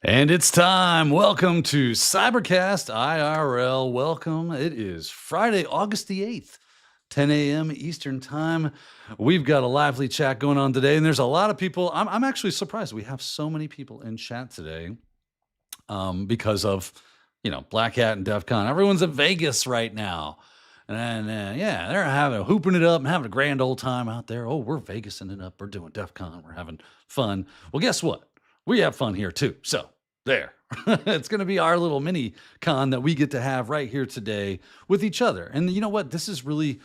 And it's time. Welcome to CyberCast IRL. Welcome. It is Friday, August the 8th, 10 a.m. Eastern Time. We've got a lively chat going on today, and there's a lot of people. I'm actually surprised we have so many people in chat today because of, Black Hat and DEF CON. Everyone's in Vegas right now. And yeah, they're hooping it up and having a grand old time out there. Oh, we're Vegasing it up. We're doing DEF CON. We're having fun. Well, guess what? We have fun here too. So there, it's going to be our little mini con that we get to have right here today with each other. And you know what? This is really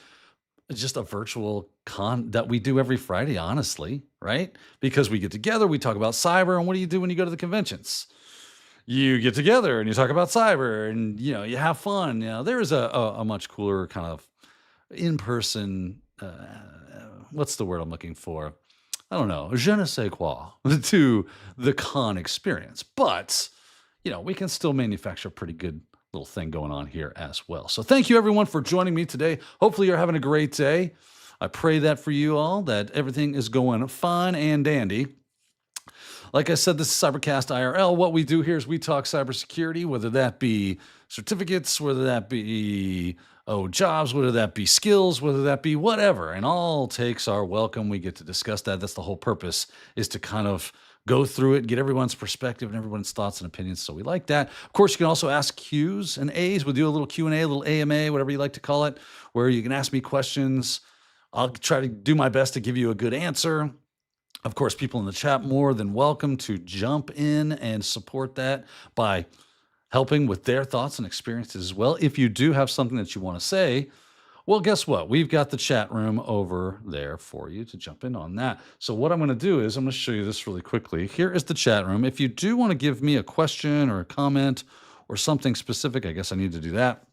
just a virtual con that we do every Friday, honestly, right? Because we get together, we talk about cyber, and what do you do when you go to the conventions? You get together and you talk about cyber, and you have fun. There is a much cooler kind of in-person. What's the word I'm looking for? I don't know, je ne sais quoi to the con experience. But, we can still manufacture a pretty good little thing going on here as well. So thank you, everyone, for joining me today. Hopefully you're having a great day. I pray that for you all, that everything is going fine and dandy. Like I said, this is CyberCast IRL. What we do here is we talk cybersecurity, whether that be certificates, whether that be jobs, whether that be skills, whether that be whatever. And all takes are welcome. We get to discuss that. That's the whole purpose, is to kind of go through it, get everyone's perspective and everyone's thoughts and opinions. So we like that. Of course, you can also ask Qs and As. We'll do a little Q&A, a little AMA, whatever you like to call it, where you can ask me questions. I'll try to do my best to give you a good answer. Of course, people in the chat more than welcome to jump in and support that by helping with their thoughts and experiences as well. If you do have something that you want to say, well, guess what? We've got the chat room over there for you to jump in on that. So what I'm going to do is I'm going to show you this really quickly. Here is the chat room. If you do want to give me a question or a comment or something specific, I guess I need to do that.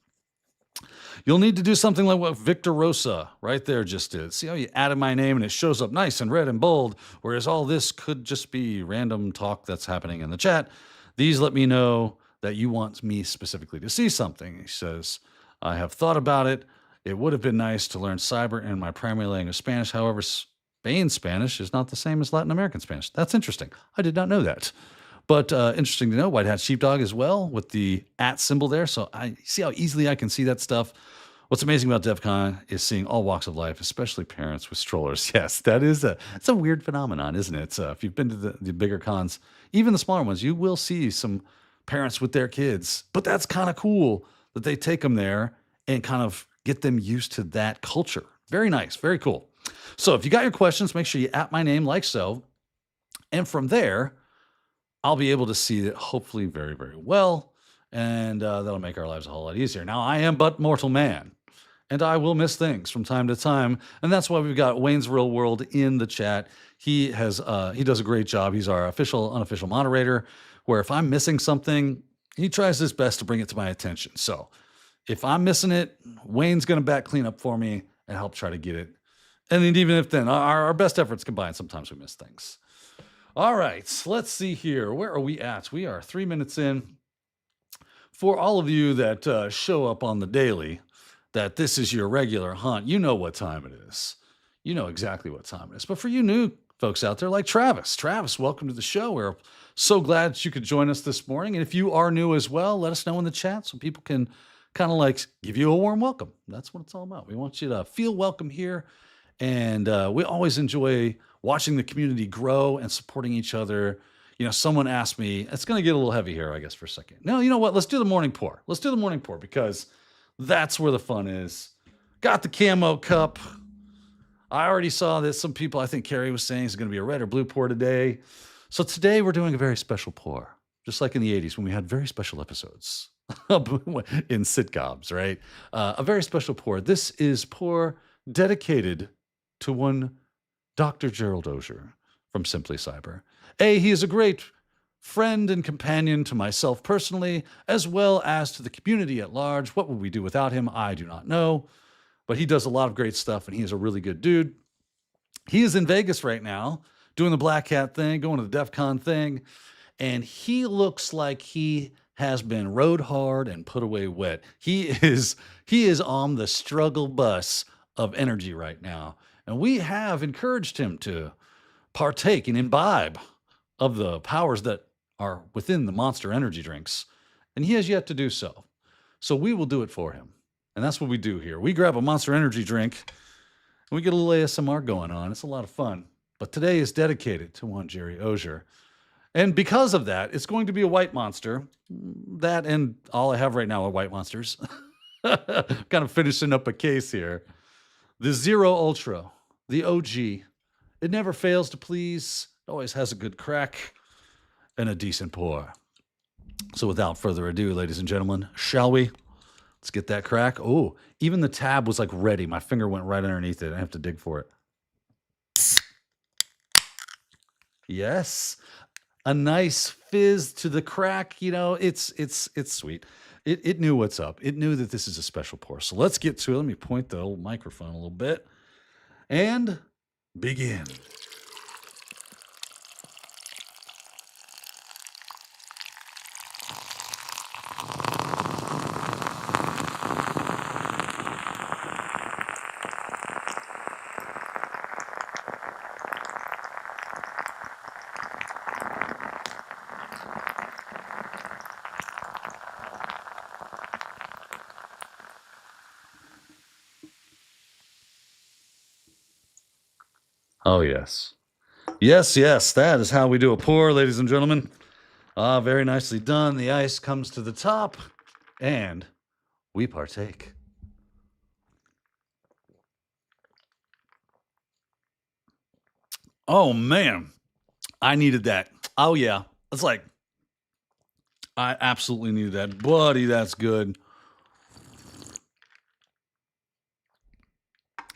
You'll need to do something like what Victor Rosa right there just did. See how you added my name and it shows up nice and red and bold, whereas all this could just be random talk that's happening in the chat. These let me know that you want me specifically to see something. He says, I have thought about it. It would have been nice to learn cyber in my primary language, Spanish. However, Spain Spanish is not the same as Latin American Spanish. That's interesting. I did not know that. But interesting to know, White Hat Sheepdog as well with the @ symbol there. So I see how easily I can see that stuff. What's amazing about DEF CON is seeing all walks of life, especially parents with strollers. Yes, it's a weird phenomenon, isn't it? If you've been to the bigger cons, even the smaller ones, you will see some parents with their kids. But that's kind of cool that they take them there and kind of get them used to that culture. Very nice, very cool. So if you got your questions, make sure you @ my name like so. And from there, I'll be able to see it hopefully very, very well. And that'll make our lives a whole lot easier. Now, I am but mortal man, and I will miss things from time to time. And that's why we've got Wayne's Real World in the chat. He does a great job. He's our unofficial moderator, where if I'm missing something, he tries his best to bring it to my attention. So if I'm missing it, Wayne's going to back clean up for me and help try to get it. And then even if then, our best efforts combined, sometimes we miss things. All right, let's see here. Where are we at? We are 3 minutes in. For all of you that show up on the daily, that this is your regular hunt, you know what time it is. You know exactly what time it is. But for you new folks out there like Travis, welcome to the show. We're so glad that you could join us this morning. And if you are new as well, let us know in the chat so people can kind of like give you a warm welcome. That's what it's all about. We want you to feel welcome here. And we always enjoy watching the community grow and supporting each other. Someone asked me, it's going to get a little heavy here, I guess, for a second. No, you know what? Let's do the morning pour. Let's do the morning pour because that's where the fun is. Got the camo cup. I already saw that some people, I think Carrie was saying, is going to be a red or blue pour today. So today we're doing a very special pour, just like in the 80s when we had very special episodes in sitcoms, right? A very special pour. This is pour dedicated to one Dr. Gerald Auger from Simply Cyber. He is a great friend and companion to myself personally, as well as to the community at large. What would we do without him? I do not know. But he does a lot of great stuff, and he is a really good dude. He is in Vegas right now, doing the Black Hat thing, going to the DEF CON thing, and he looks like he has been rode hard and put away wet. He is on the struggle bus of energy right now. And we have encouraged him to partake and imbibe of the powers that are within the Monster energy drinks, and he has yet to do so. So we will do it for him. And that's what we do here. We grab a Monster energy drink and we get a little ASMR going on. It's a lot of fun. But today is dedicated to one Jerry Osier. And because of that, it's going to be a white monster. That and all I have right now are white monsters. Kind of finishing up a case here. The Zero Ultra, the OG. It never fails to please. It always has a good crack and a decent pour. So without further ado, ladies and gentlemen, shall we? Let's get that crack. Oh, even the tab was like ready. My finger went right underneath it. I have to dig for it. Yes. A nice fizz to the crack. You know, it's sweet. It knew what's up. It knew that this is a special pour. So let's get to it. Let me point the old microphone a little bit and begin. Oh, yes. Yes, yes, that is how we do a pour, ladies and gentlemen. Very nicely done. The ice comes to the top, and we partake. Oh, man. I needed that. Oh, yeah. It's like, I absolutely needed that. Buddy, that's good.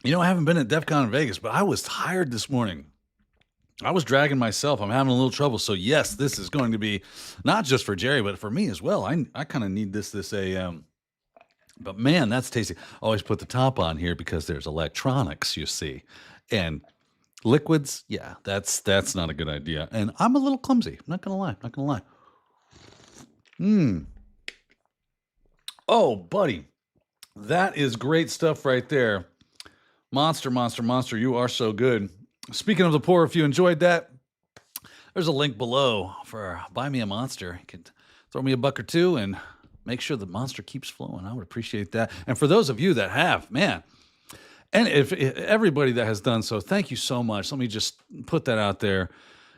You know, I haven't been at DEF CON in Vegas, but I was tired this morning. I was dragging myself. I'm having a little trouble. So, yes, this is going to be not just for Jerry, but for me as well. I kind of need this AM. But, man, that's tasty. Always put the top on here because there's electronics, you see. And liquids, yeah, that's not a good idea. And I'm a little clumsy. I'm not going to lie. Oh, buddy, that is great stuff right there. Monster, you are so good. Speaking of the pour, if you enjoyed that, there's a link below for Buy Me a Monster. You can throw me a buck or two and make sure the monster keeps flowing. I would appreciate that. And for those of you that have, man, and if everybody that has done so, thank you so much. Let me just put that out there.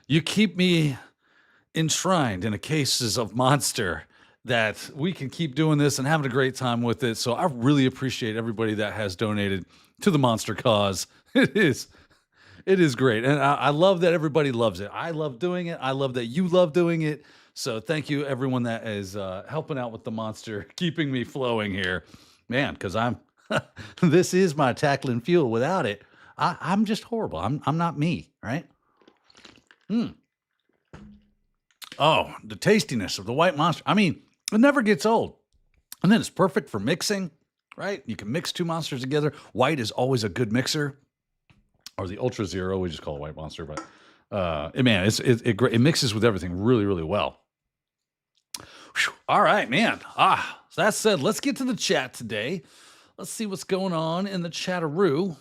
You keep me enshrined in a cases of Monster that we can keep doing this and having a great time with it. So I really appreciate everybody that has donated to the Monster cause. It is great. And I love that everybody loves it. I love doing it. I love that you love doing it. So thank you, everyone that is helping out with the Monster, keeping me flowing here. Man, because this is my tackling fuel. Without it, I'm just horrible. I'm not me, right? Oh, the tastiness of the white Monster. I mean, it never gets old. And then it's perfect for mixing, right? You can mix two monsters together. White is always a good mixer. Or the Ultra Zero, we just call it White Monster. But man, it mixes with everything really, really well. Whew. All right, man. So that said, let's get to the chat today. Let's see what's going on in the chatteroo.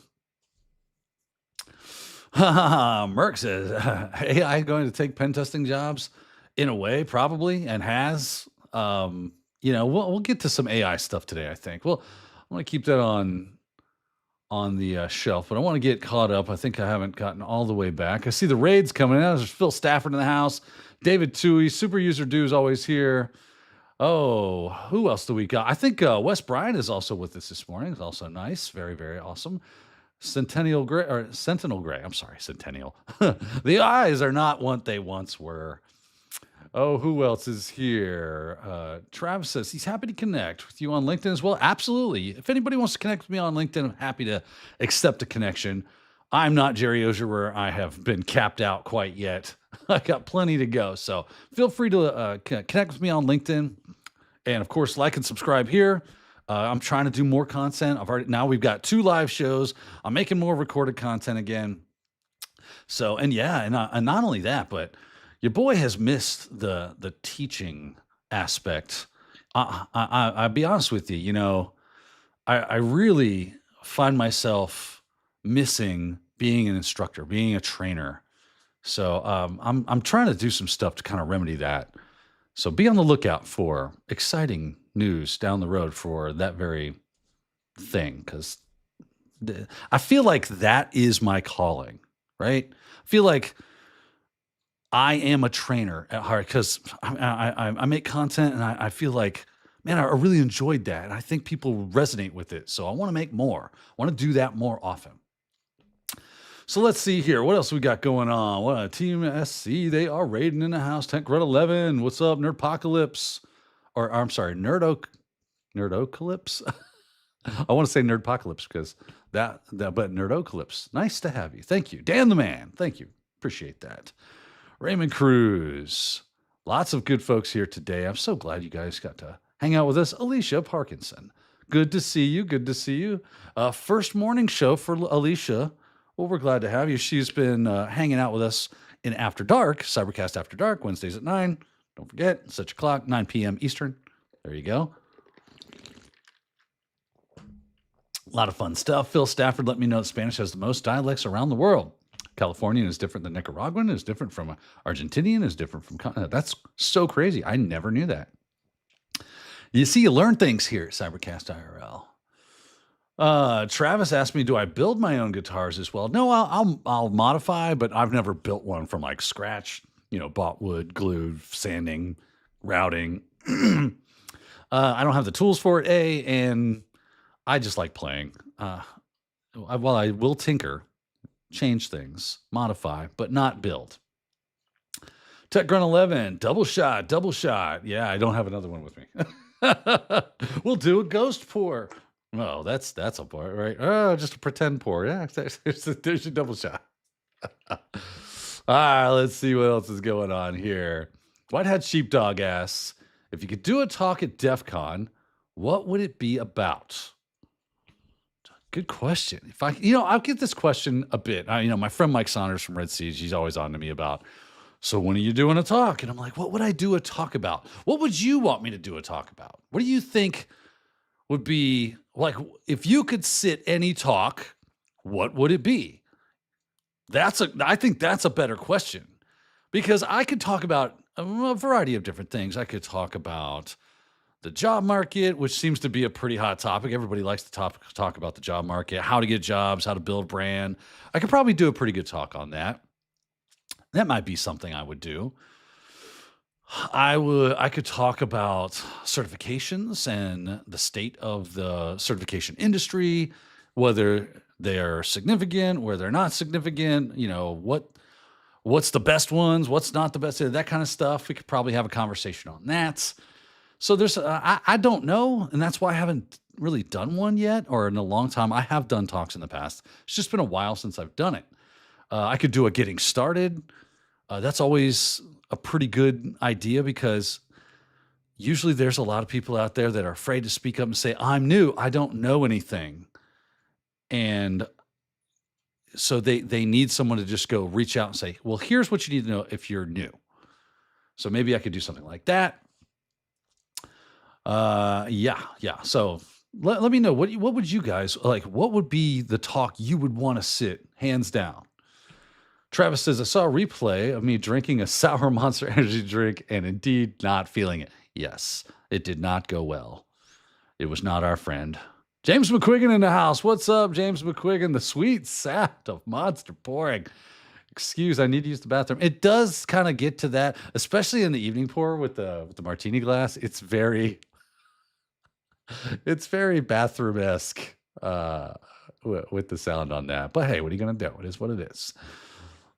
Merck says, AI going to take pen testing jobs? In a way, probably, and has. We'll get to some AI stuff today, I think. Well, I want to keep that on the shelf, but I want to get caught up. I think I haven't gotten all the way back. I see the raids coming out. There's Phil Stafford in the house. David Toohey, Super User Do is always here. Oh, who else do we got? I think Wes Bryant is also with us this morning. It's also nice. Very, very awesome. Sentinel Gray. I'm sorry, Centennial. The eyes are not what they once were. Oh, who else is here? Travis says he's happy to connect with you on LinkedIn as well. Absolutely. If anybody wants to connect with me on LinkedIn, I'm happy to accept a connection. I'm not Jerry Osier where I have been capped out quite yet. I got plenty to go. So feel free to connect with me on LinkedIn. And of course, like and subscribe here. I'm trying to do more content. Now we've got 2 live shows. I'm making more recorded content again. So, and not only that, but your boy has missed the teaching aspect. I'll be honest with you. I really find myself missing being an instructor, being a trainer. So I'm trying to do some stuff to kind of remedy that. So be on the lookout for exciting news down the road for that very thing, because I feel like that is my calling, right? I feel like I am a trainer at heart because I make content and I feel like, man, I really enjoyed that. And I think people resonate with it. So I want to make more. I want to do that more often. So let's see here. What else we got going on? What Team SC, they are raiding in the house. Tank Red 11. What's up, Nerdpocalypse? Or I'm sorry, Nerdocalypse. I want to say Nerdpocalypse because but Nerdocalypse. Nice to have you. Thank you. Dan the Man. Thank you. Appreciate that. Raymond Cruz. Lots of good folks here today. I'm so glad you guys got to hang out with us. Alicia Parkinson. Good to see you. Good to see you. First morning show for Alicia. Well, we're glad to have you. She's been hanging out with us in After Dark, Cybercast After Dark, Wednesdays at 9. Don't forget, such a clock, 9 p.m. Eastern. There you go. A lot of fun stuff. Phil Stafford let me know that Spanish has the most dialects around the world. Californian is different than Nicaraguan, is different from Argentinian, is different from... That's so crazy. I never knew that. You see, you learn things here at CyberCast IRL. Travis asked me, do I build my own guitars as well? No, I'll modify, but I've never built one from like scratch, bought wood, glue, sanding, routing. I don't have the tools for it, and I just like playing. While I will tinker, change things, modify, but not build. Tech Grunt 11, double shot. Yeah, I don't have another one with me. We'll do a ghost pour. Oh, that's a pour, right? Oh, just a pretend pour. Yeah, there's your double shot. All right, let's see what else is going on here. Whitehead Sheepdog asks, if you could do a talk at DEF CON, what would it be about? Good question. If I'll get this question a bit. My friend Mike Saunders from Red Siege, he's always on to me about, so when are you doing a talk? And I'm like, what would I do a talk about? What would you want me to do a talk about? What do you think would be like, if you could sit any talk, what would it be? I think that's a better question, because I could talk about a variety of different things. I could talk about the job market, which seems to be a pretty hot topic. Everybody likes to talk about the job market, how to get jobs, how to build brand. I could probably do a pretty good talk on that. That might be something I would do. I could talk about certifications and the state of the certification industry, whether they're significant, where they're not significant, what's the best ones, what's not the best, that kind of stuff. We could probably have a conversation on that. So there's, I don't know, and that's why I haven't really done one yet, or in a long time. I have done talks in the past. It's just been a while since I've done it. I could do a getting started. That's always a pretty good idea, because usually there's a lot of people out there that are afraid to speak up and say, I'm new, I don't know anything. And so they need someone to just go reach out and say, well, here's what you need to know if you're new. So maybe I could do something like that. Yeah. So let me know, what would you guys like? What would be the talk you would want to sit hands down? Travis says, I saw a replay of me drinking a sour Monster Energy drink and indeed not feeling it. Yes, it did not go well. It was not our friend. James McQuiggen in the house. What's up, James McQuiggen? The sweet sound of Monster pouring. Excuse, I need to use the bathroom. It does kind of get to that, especially in the evening pour with the martini glass. It's very bathroom-esque with the sound on that. But hey, what are you going to do? It is what it is.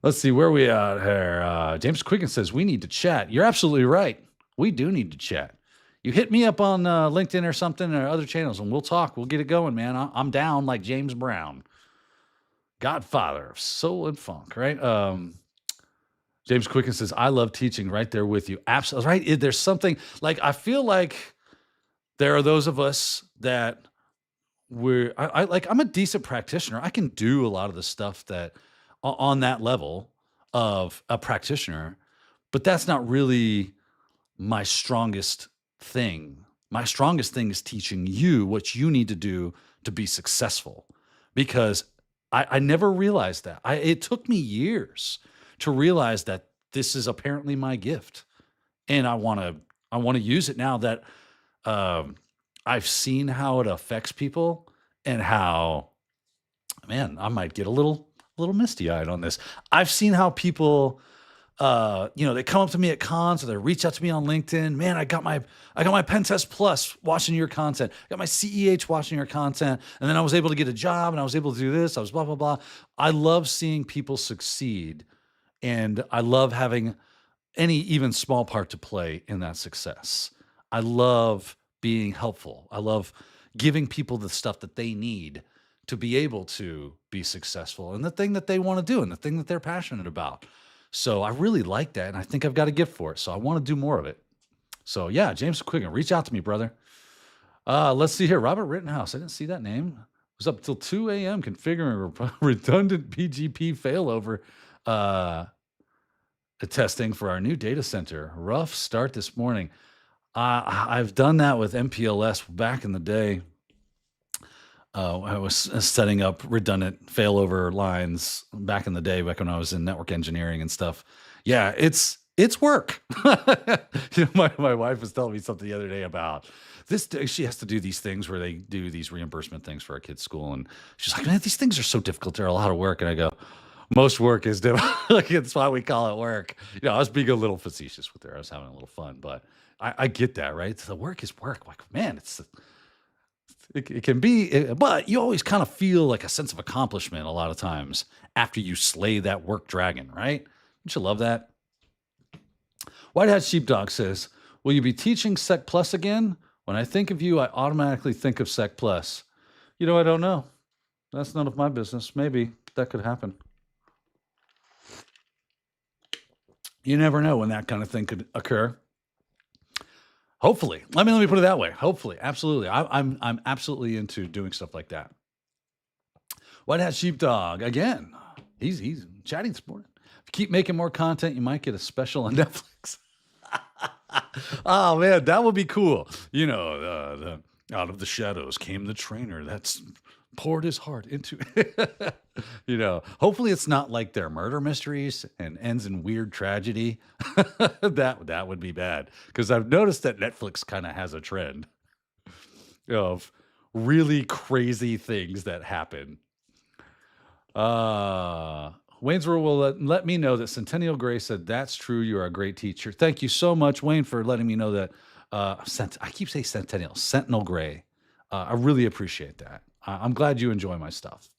Let's see, where are we at here? James Quicken says, we need to chat. You're absolutely right. We do need to chat. You hit me up on LinkedIn or something, or other channels, and we'll talk. We'll get it going, man. I'm down like James Brown, godfather of soul and funk, right? James Quicken says, I love teaching, right there with you. Absolutely, right? There's something, like, I feel like there are those of us that I'm a decent practitioner. I can do a lot of the stuff that on that level of a practitioner, but that's not really my strongest thing. My strongest thing is teaching you what you need to do to be successful, because I never realized that. It took me years to realize that this is apparently my gift, and I want to use it now that I've seen how it affects people, and how, man, I might get a little misty eyed on this. I've seen how people, they come up to me at cons, or they reach out to me on LinkedIn. Man, I got my Pen Test Plus watching your content. I got my CEH watching your content, and then I was able to get a job, and I was able to do this. I was blah blah blah. I love seeing people succeed, and I love having any even small part to play in that success. I love being helpful. I love giving people the stuff that they need to be able to be successful and the thing that they want to do and the thing that they're passionate about. So I really like that, and I think I've got a gift for it. So I want to do more of it. So yeah, James McQuiggen, reach out to me, brother. Let's see here. Robert Rittenhouse. I didn't see that name. Was up till 2 a.m. configuring redundant PGP failover testing for our new data center. Rough start this morning. I've done that with MPLS back in the day. I was setting up redundant failover lines back in the day, back when I was in network engineering and stuff. Yeah, it's work. My wife was telling me something the other day about this. She has to do these things where they do these reimbursement things for our kids' school, and she's like, "Man, these things are so difficult. They're a lot of work." And I go, "Most work is difficult." That's why we call it work. I was being a little facetious with her. I was having a little fun, but I get that, right? The work is work. Like, man, it can be, but you always kind of feel like a sense of accomplishment a lot of times after you slay that work dragon, right? Don't you love that? White Hat Sheepdog says, "Will you be teaching Sec Plus again? When I think of you, I automatically think of Sec Plus." I don't know. That's none of my business. Maybe that could happen. You never know when that kind of thing could occur. Hopefully. Let me put it that way. Hopefully. Absolutely. I'm absolutely into doing stuff like that. White Hat Sheepdog, again, he's chatting this morning. If you keep making more content, you might get a special on Netflix. Oh, man, that would be cool. Out of the shadows came the trainer that's poured his heart into it. Hopefully it's not like their murder mysteries and ends in weird tragedy. That would be bad, because I've noticed that Netflix kind of has a trend of really crazy things that happen. Waynesboro will let me know that Centennial Gray said, "That's true. You are a great teacher." Thank you so much, Wayne, for letting me know that. I keep saying Centennial, Sentinel Gray. I really appreciate that. I'm glad you enjoy my stuff.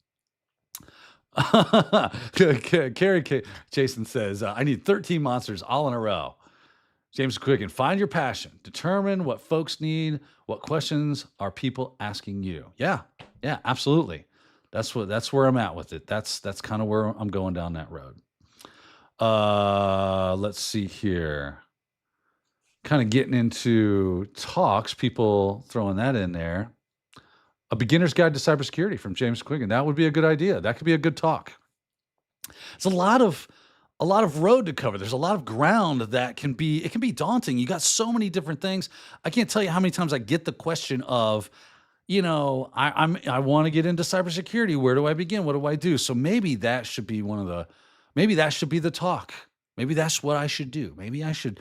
Carrie Jason says, "I need 13 monsters all in a row." James McQuiggen, find your passion. Determine what folks need. What questions are people asking you? Yeah, absolutely. That's where I'm at with it. That's kind of where I'm going down that road. Let's see here. Kind of getting into talks, people throwing that in there. A beginner's guide to cybersecurity from James McQuiggen. That would be a good idea. That could be a good talk. It's a lot of road to cover. There's a lot of ground that can be daunting. You got so many different things. I can't tell you how many times I get the question of, I want to get into cybersecurity. Where do I begin? What do I do? So maybe that should be maybe that should be the talk. Maybe that's what I should do. Maybe I should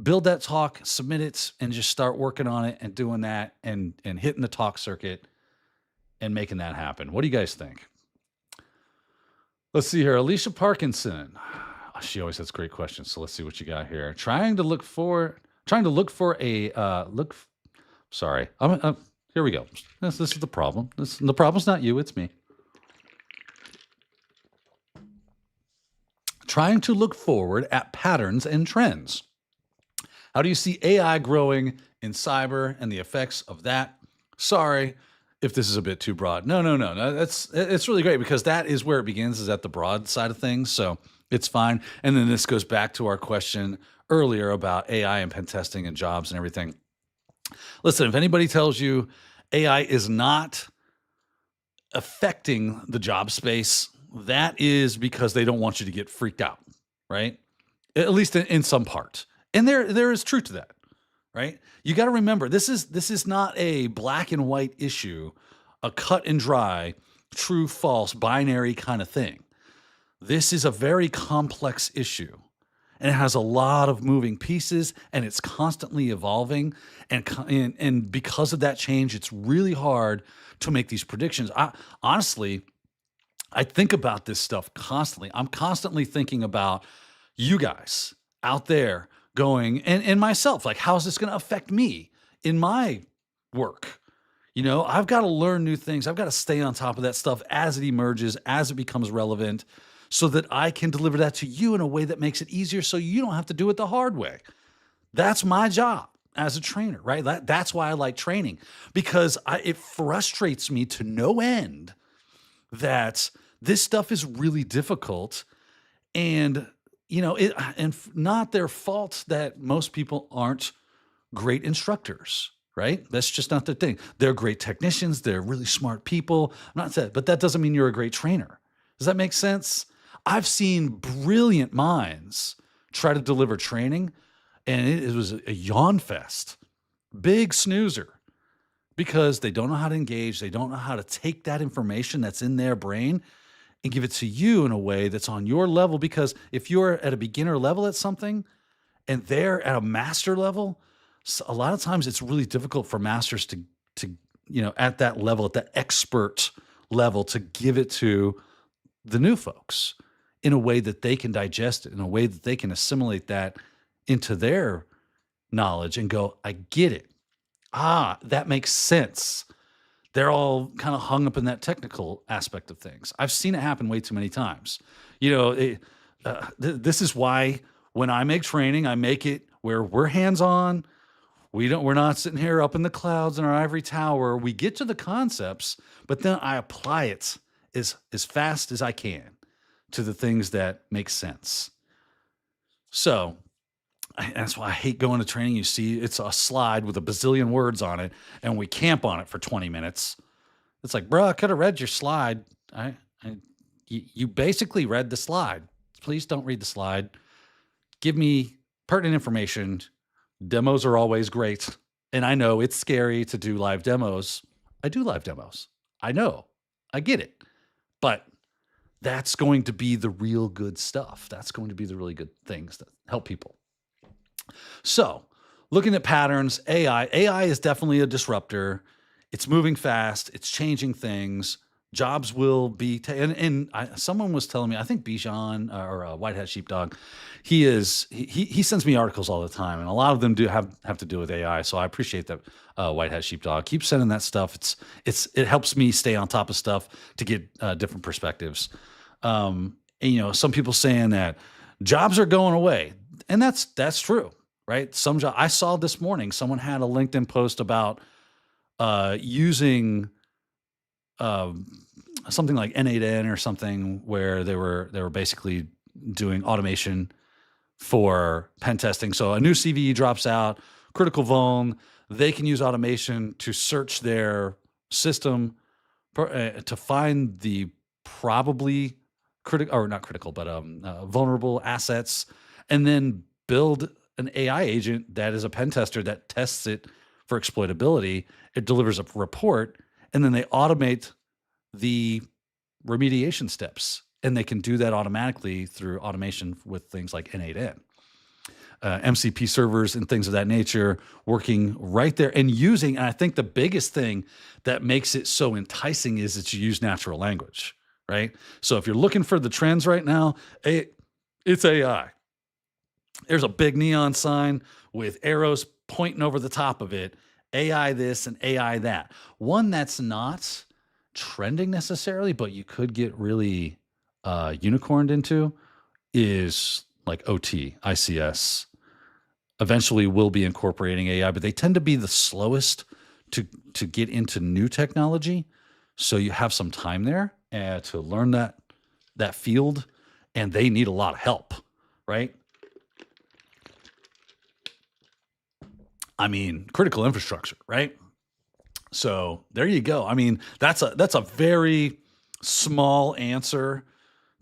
build that talk, submit it, and just start working on it and doing that and hitting the talk circuit and making that happen. What do you guys think? Let's see here. Alicia Parkinson. She always has great questions. So let's see what you got here. Trying to look for a sorry. Here we go. This is the problem. The problem's not you, it's me. Trying to look forward at patterns and trends. How do you see AI growing in cyber and the effects of that? Sorry if this is a bit too broad. No. It's really great, because that is where it begins, is at the broad side of things. So it's fine. And then this goes back to our question earlier about AI and pen testing and jobs and everything. Listen, if anybody tells you AI is not affecting the job space, that is because they don't want you to get freaked out, right? At least in some part. And there is truth to that, right? You got to remember, this is not a black and white issue, a cut and dry, true, false, binary kind of thing. This is a very complex issue, and it has a lot of moving pieces, and it's constantly evolving. And because of that change, it's really hard to make these predictions. Honestly, I think about this stuff constantly. I'm constantly thinking about you guys out there going, and myself, like, how's this going to affect me in my work? I've got to learn new things. I've got to stay on top of that stuff as it emerges, as it becomes relevant, so that I can deliver that to you in a way that makes it easier so you don't have to do it the hard way. That's my job as a trainer, right? That's why I like training, because it frustrates me to no end that this stuff is really difficult. And, not their fault that most people aren't great instructors, right? That's just not their thing. They're great technicians. They're really smart people. I'm not saying, but that doesn't mean you're a great trainer. Does that make sense? I've seen brilliant minds try to deliver training, and it was a yawn fest, big snoozer, because they don't know how to engage. They don't know how to take that information that's in their brain and give it to you in a way that's on your level. Because if you're at a beginner level at something and they're at a master level, a lot of times it's really difficult for masters to at that level, at that expert level, to give it to the new folks in a way that they can digest it, in a way that they can assimilate that into their knowledge and go, I get it. That makes sense. They're all kind of hung up in that technical aspect of things. I've seen it happen way too many times. This is why when I make training, I make it where we're hands-on. We're not sitting here up in the clouds in our ivory tower. We get to the concepts, but then I apply it as fast as I can to the things that make sense. So that's why I hate going to training. You see, it's a slide with a bazillion words on it, and we camp on it for 20 minutes. It's like, bro, I could have read your slide. You basically read the slide. Please don't read the slide. Give me pertinent information. Demos are always great. And I know it's scary to do live demos. I do live demos. I know. I get it. But that's going to be the real good stuff. That's going to be the really good things that help people. So, looking at patterns, AI is definitely a disruptor. It's moving fast. It's changing things. Jobs will be, someone was telling me, I think Bijan or White Hat Sheepdog, he sends me articles all the time, and a lot of them do have to do with AI. So I appreciate that. White Hat Sheepdog, keep sending that stuff. It helps me stay on top of stuff to get different perspectives. Some people saying that jobs are going away, and that's true, right? Some job I saw this morning, someone had a LinkedIn post about using something like N8N or something, where they were basically doing automation for pen testing. So a new CVE drops out, critical vuln, they can use automation to search their system to find the probably vulnerable assets, and then build an AI agent that is a pen tester that tests it for exploitability. It delivers a report, and then they automate the remediation steps, and they can do that automatically through automation with things like N8N. MCP servers and things of that nature working right there and using, and I think the biggest thing that makes it so enticing is that you use natural language, right? So if you're looking for the trends right now, it's AI. There's a big neon sign with arrows pointing over the top of it, AI this and AI that. One that's not trending necessarily, but you could get really unicorned into is like OT, ICS. Eventually will be incorporating AI, but they tend to be the slowest to get into new technology. So you have some time there to learn that field, and they need a lot of help, right? I mean, critical infrastructure, right? So there you go. I mean, that's a very small answer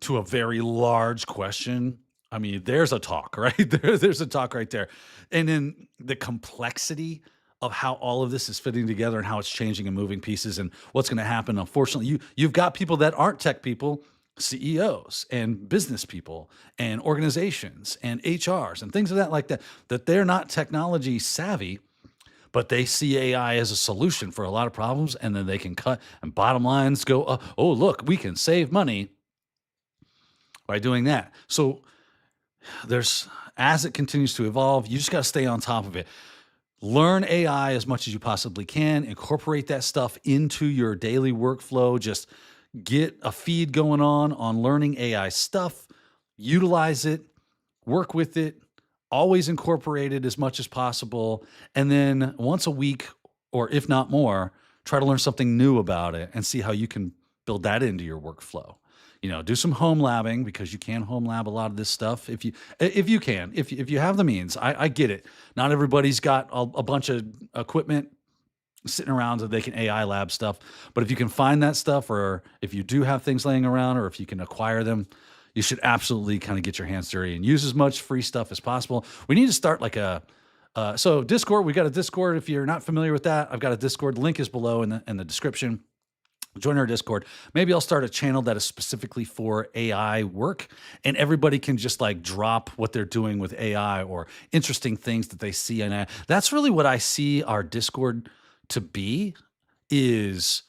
to a very large question. I mean, there's a talk, right? There's a talk right there. And then the complexity of how all of this is fitting together and how it's changing and moving pieces and what's going to happen. Unfortunately, you've got people that aren't tech people CEOs and business people and organizations and HRs and things of that like that, that they're not technology savvy, but they see AI as a solution for a lot of problems, and then they can cut and bottom lines go, oh, look, we can save money by doing that. So there's, as it continues to evolve, you just got to stay on top of it. Learn AI as much as you possibly can, incorporate that stuff into your daily workflow. Just get a feed going on learning AI stuff, utilize it, work with it, always incorporate it as much as possible. And then once a week, or if not more, try to learn something new about it and see how you can build that into your workflow. Do some home labbing, because you can home lab a lot of this stuff if you can, if you have the means. I get it. Not everybody's got a bunch of equipment sitting around so they can AI lab stuff. But if you can find that stuff, or if you do have things laying around, or if you can acquire them, you should absolutely kind of get your hands dirty and use as much free stuff as possible. We need to start like so Discord. We got a Discord. If you're not familiar with that, I've got a Discord. The link is below in the description. Join our Discord. Maybe I'll start a channel that is specifically for AI work, and everybody can just like drop what they're doing with AI or interesting things that they see in AI. That's really what I see our Discord to be, is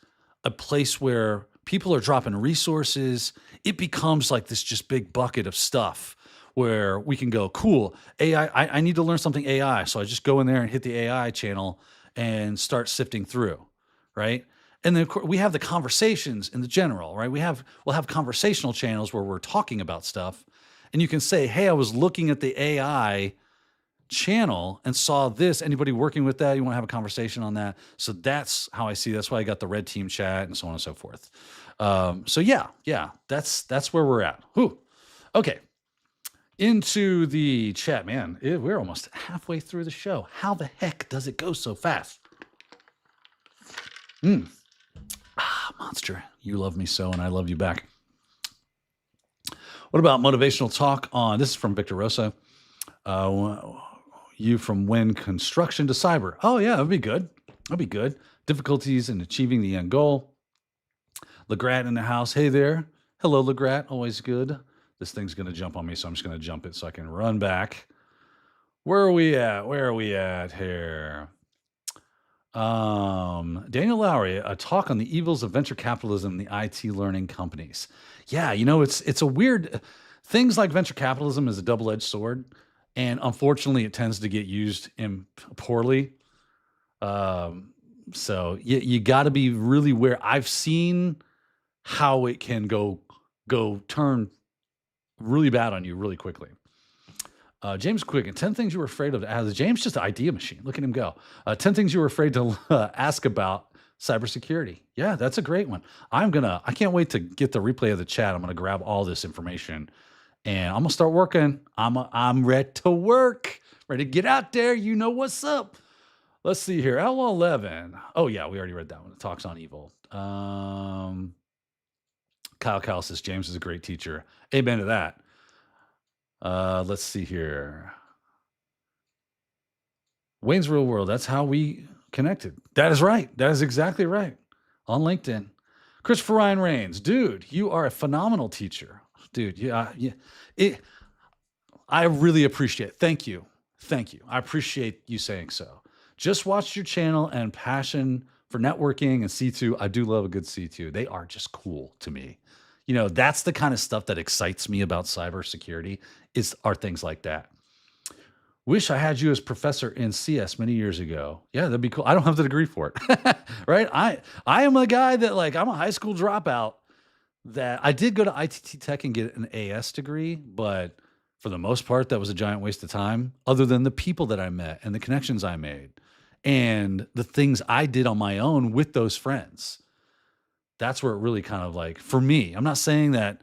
a place where people are dropping resources. It becomes like this just big bucket of stuff where we can go, cool, AI, I need to learn something AI. So I just go in there and hit the AI channel and start sifting through, right? And then we have the conversations in the general, right? We'll have conversational channels where we're talking about stuff, and you can say, hey, I was looking at the AI channel and saw this. Anybody working with that? You want to have a conversation on that? So that's how I see it. That's why I got the red team chat and so on and so forth. So yeah, that's where we're at. Whew. Okay. Into the chat, man. We're almost halfway through the show. How the heck does it go so fast? Monster, you love me so, and I love you back. What about motivational talk on, this is from Victor Rosa, you from when construction to cyber. Oh yeah, that'd be good. That'd be good. Difficulties in achieving the end goal. Legrat in the house. Hey there. Hello, Legrat. Always good. This thing's going to jump on me, so I'm just going to jump it so I can run back. Where are we at here? Daniel Lowry, a talk on the evils of venture capitalism in the IT learning companies. Yeah, it's a weird, things like venture capitalism is a double-edged sword, and unfortunately it tends to get used poorly. So you got to be really aware. I've seen how it can go turn really bad on you really quickly. James McQuiggen, 10 things you were afraid of. James just an idea machine. Look at him go. 10 things you were afraid to ask about cybersecurity. Yeah, that's a great one. I can't wait to get the replay of the chat. I'm going to grab all this information and I'm going to start working. I'm ready to work, ready to get out there. You know what's up. Let's see here. L11. Oh yeah, we already read that one. It talks on evil. Kyle says, James is a great teacher. Amen to that. Let's see here. Wayne's Real World. That's how we connected. That is right. That is exactly right. On LinkedIn. Christopher Ryan Rains. Dude, you are a phenomenal teacher. Dude, I really appreciate it. Thank you. I appreciate you saying so. Just watched your channel and passion for networking and C2. I do love a good C2. They are just cool to me. That's the kind of stuff that excites me about cybersecurity are things like that. Wish I had you as professor in CS many years ago. Yeah, that'd be cool. I don't have the degree for it, right? I am a guy that I'm a high school dropout that I did go to ITT Tech and get an AS degree, but for the most part, that was a giant waste of time, other than the people that I met and the connections I made and the things I did on my own with those friends. That's where it really kind of for me, I'm not saying that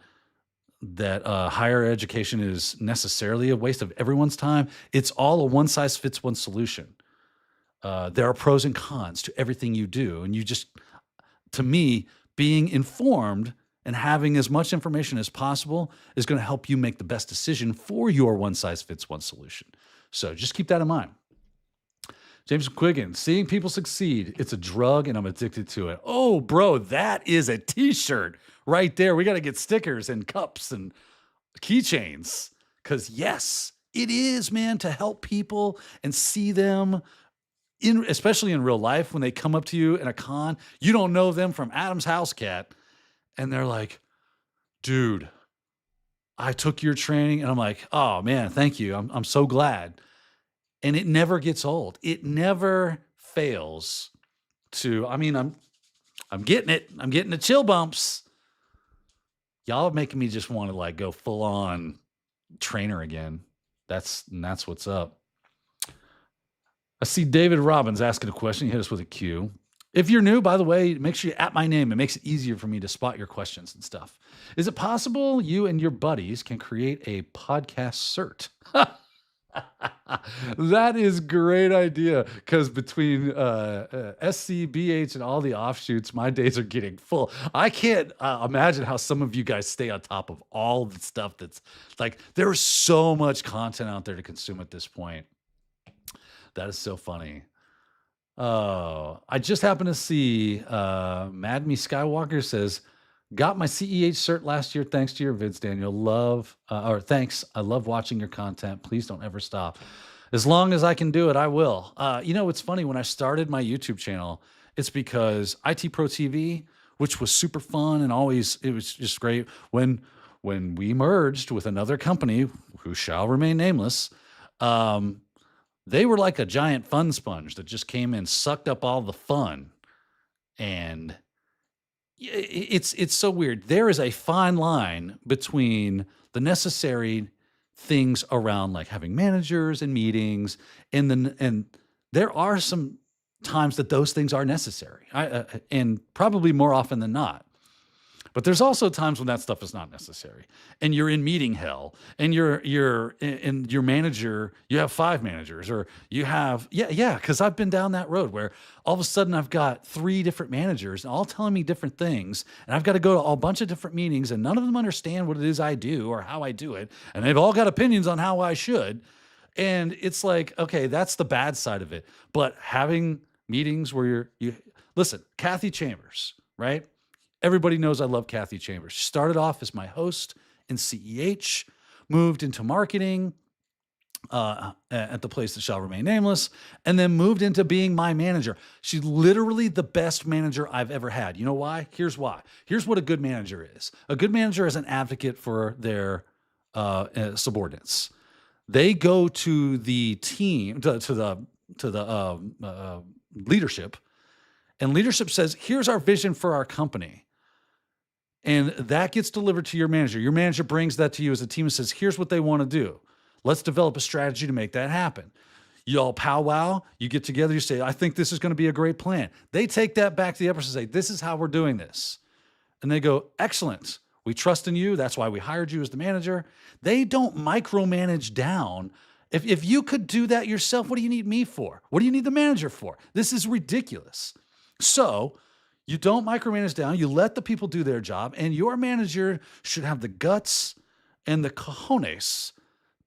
higher education is necessarily a waste of everyone's time. It's all a one-size-fits-one solution. There are pros and cons to everything you do. And to me, being informed and having as much information as possible is going to help you make the best decision for your one-size-fits-one solution. So just keep that in mind. James McQuiggen, seeing people succeed. It's a drug and I'm addicted to it. Oh, bro, that is a t-shirt right there. We got to get stickers and cups and keychains because yes, it is, man, to help people and see them especially in real life when they come up to you in a con, you don't know them from Adam's house cat. And they're like, dude, I took your training. And I'm like, oh man, thank you. I'm so glad. And it never gets old. It never fails to, I'm getting it. I'm getting the chill bumps. Y'all are making me just want to like go full on trainer again. That's what's up. I see David Robbins asking a question. He hit us with a Q. If you're new, by the way, make sure you at my name. It makes it easier for me to spot your questions and stuff. Is it possible you and your buddies can create a podcast cert? That is a great idea because between SCBH and all the offshoots, my days are getting full. I can't imagine how some of you guys stay on top of all the stuff that's like, there's so much content out there to consume at this point. That is so funny. I just happened to see Mad Me Skywalker says, got my CEH cert last year thanks to your vids, Daniel. Thanks. I love watching your content. Please don't ever stop. As long as I can do it, I will. It's funny. When I started my YouTube channel, it's because IT Pro TV, which was super fun and it was just great. When we merged with another company who shall remain nameless, they were like a giant fun sponge that just came in, sucked up all the fun. And it's so weird. There is a fine line between the necessary things around like having managers and meetings, and there are some times that those things are necessary, and probably more often than not. But there's also times when that stuff is not necessary, and you're in meeting hell, and you're in your manager. You have 5 managers, or you have because I've been down that road where all of a sudden I've got 3 different managers, all telling me different things, and I've got to go to a bunch of different meetings, and none of them understand what it is I do or how I do it, and they've all got opinions on how I should, and it's like, okay, that's the bad side of it. But having meetings where you listen, Kathy Chambers, right? Everybody knows I love Kathy Chambers. She started off as my host in CEH, moved into marketing at the place that shall remain nameless, and then moved into being my manager. She's literally the best manager I've ever had. You know why? Here's why. Here's what a good manager is. A good manager is an advocate for their subordinates. They go to the team, to the leadership, and leadership says, here's our vision for our company. And that gets delivered to your manager. Your manager brings that to you as a team and says, here's what they want to do. Let's develop a strategy to make that happen. You all powwow, you get together, you say, I think this is going to be a great plan. They take that back to the uppers and say, this is how we're doing this. And they go, excellent. We trust in you. That's why we hired you as the manager. They don't micromanage down. If you could do that yourself, what do you need me for? What do you need the manager for? This is ridiculous. So you don't micromanage down. You let the people do their job, and your manager should have the guts and the cojones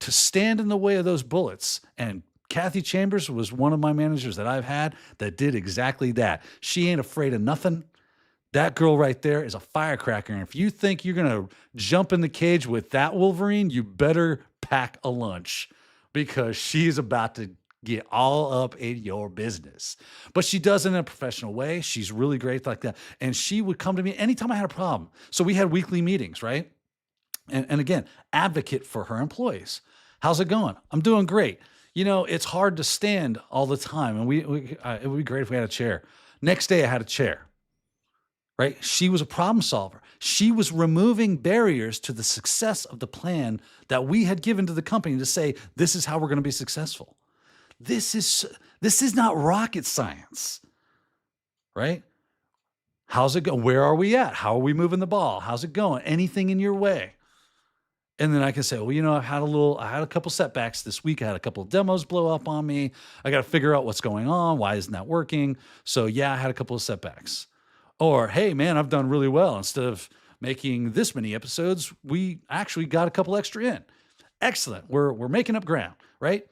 to stand in the way of those bullets. And Kathy Chambers was one of my managers that I've had that did exactly that. She ain't afraid of nothing. That girl right there is a firecracker. And if you think you're going to jump in the cage with that Wolverine, you better pack a lunch because she's about to get all up in your business. But she does it in a professional way. She's really great like that. And she would come to me anytime I had a problem. So we had weekly meetings, right? And again, advocate for her employees. How's it going? I'm doing great. It's hard to stand all the time. And it would be great if we had a chair. Next day I had a chair, right? She was a problem solver. She was removing barriers to the success of the plan that we had given to the company to say, this is how we're going to be successful. This is not rocket science, right? How's it going? Where are we at? How are we moving the ball? How's it going? Anything in your way? And then I can say, well, I had a couple setbacks this week. I had a couple of demos blow up on me. I got to figure out what's going on. Why isn't that working? So yeah, I had a couple of setbacks. Or, hey man, I've done really well. Instead of making this many episodes, we actually got a couple extra in. Excellent. We're making up ground, right?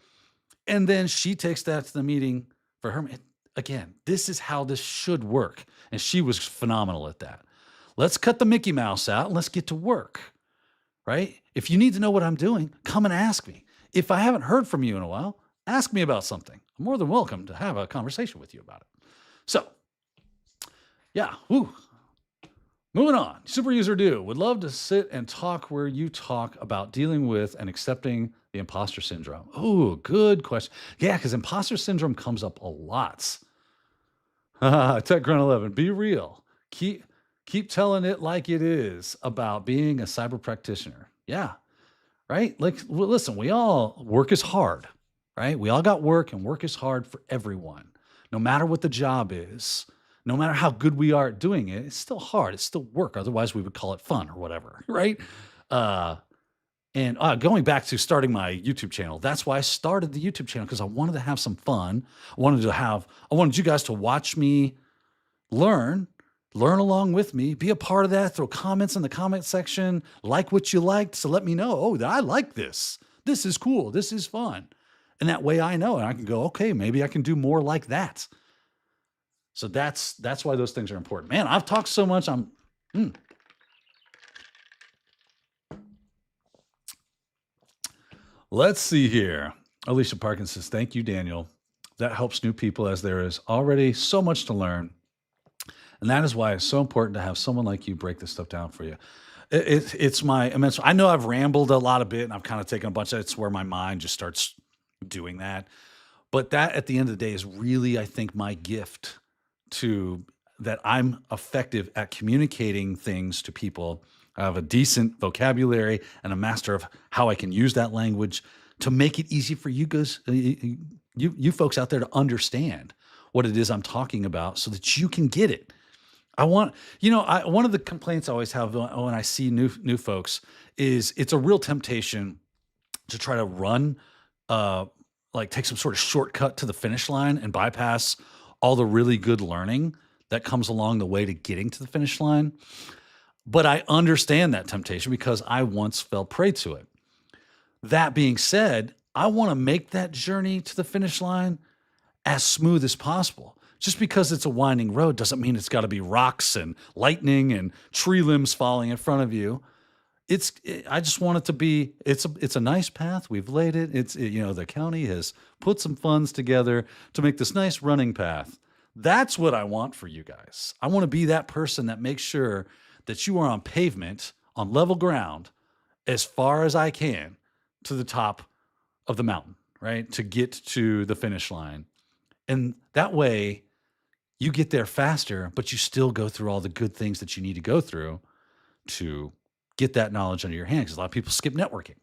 And then she takes that to the meeting for her. Again, this is how this should work. And she was phenomenal at that. Let's cut the Mickey Mouse out and let's get to work, right? If you need to know what I'm doing, come and ask me. If I haven't heard from you in a while, ask me about something. I'm more than welcome to have a conversation with you about it. So, yeah, moving on. Super user do would love to sit and talk where you talk about dealing with and accepting the imposter syndrome. Oh, good question. Yeah, because imposter syndrome comes up a lot. TechGrunt11, be real. Keep telling it like it is about being a cyber practitioner. Yeah, right? Like, well, listen, we all work is hard, right? We all got work, and work is hard for everyone. No matter what the job is, no matter how good we are at doing it, it's still hard. It's still work. Otherwise, we would call it fun or whatever, right? And going back to starting my YouTube channel, that's why I started the YouTube channel, because I wanted to have some fun. I wanted you guys to watch me learn along with me, be a part of that, throw comments in the comment section, like what you liked. So let me know, oh, I like this. This is cool. This is fun. And that way I know, and I can go, okay, maybe I can do more like that. So that's why those things are important. Man, I've talked so much. Let's see here. Alicia Parkins says, thank you, Daniel. That helps new people, as there is already so much to learn. And that is why it's so important to have someone like you break this stuff down for you. It's my immense. I know I've rambled a lot a bit, and I've kind of taken a bunch of it's where my mind just starts doing that. But that, at the end of the day, is really, I think, my gift to that I'm effective at communicating things to people. I have a decent vocabulary and a master of how I can use that language to make it easy for you guys, you folks out there, to understand what it is I'm talking about, so that you can get it. One of the complaints I always have when I see new folks is it's a real temptation to try to run, take some sort of shortcut to the finish line and bypass all the really good learning that comes along the way to getting to the finish line. But I understand that temptation because I once fell prey to it. That being said, I want to make that journey to the finish line as smooth as possible. Just because it's a winding road doesn't mean it's got to be rocks and lightning and tree limbs falling in front of you. I just want it to be, it's a nice path. We've laid it. The county has put some funds together to make this nice running path. That's what I want for you guys. I want to be that person that makes sure that you are on pavement, on level ground, as far as I can to the top of the mountain, right? To get to the finish line. And that way you get there faster, but you still go through all the good things that you need to go through to get that knowledge under your hand. Because a lot of people skip networking.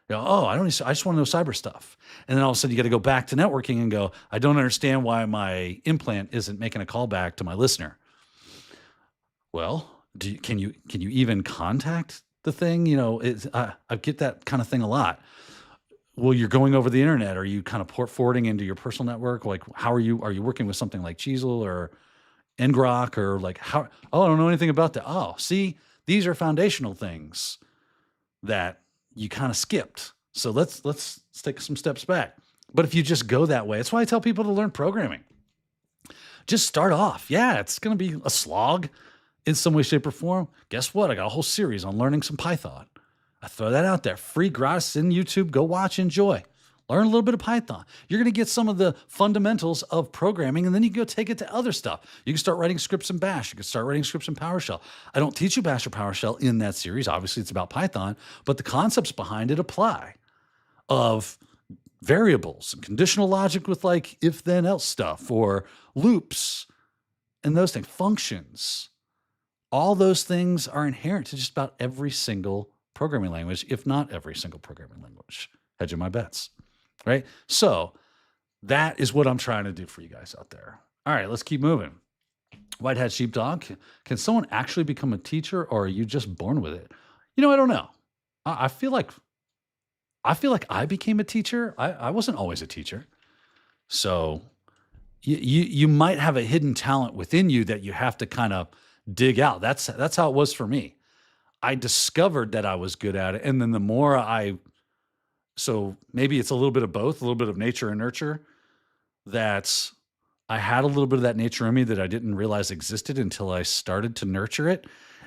I just want to know cyber stuff. And then all of a sudden you got to go back to networking and go, I don't understand why my implant isn't making a call back to my listener. Well, can you even contact the thing? I get that kind of thing a lot. Well, you're going over the internet. Are you kind of port forwarding into your personal network? Like, are you working with something like Cheezel or Ngrok or like how? Oh, I don't know anything about that. Oh, see, these are foundational things that you kind of skipped. So let's take some steps back. But if you just go that way, that's why I tell people to learn programming. Just start off. Yeah, it's going to be a slog in some way, shape, or form. Guess what? I got a whole series on learning some Python. I throw that out there. Free, gratis in YouTube. Go watch, enjoy. Learn a little bit of Python. You're going to get some of the fundamentals of programming, and then you can go take it to other stuff. You can start writing scripts in Bash. You can start writing scripts in PowerShell. I don't teach you Bash or PowerShell in that series. Obviously, it's about Python, but the concepts behind it apply, of variables and conditional logic with like if-then-else stuff, or loops and those things, functions. All those things are inherent to just about every single programming language, if not every single programming language. Hedging my bets, right? So that is what I'm trying to do for you guys out there. All right, let's keep moving. White Hat Sheepdog, can someone actually become a teacher, or are you just born with it? I don't know. I feel like I became a teacher. I wasn't always a teacher. So you might have a hidden talent within you that you have to kind of dig out. That's how it was for me. I discovered that I was good at it. And then the more so maybe it's a little bit of both, a little bit of nature and nurture. That's I had a little bit of that nature in me that I didn't realize existed until I started to nurture it.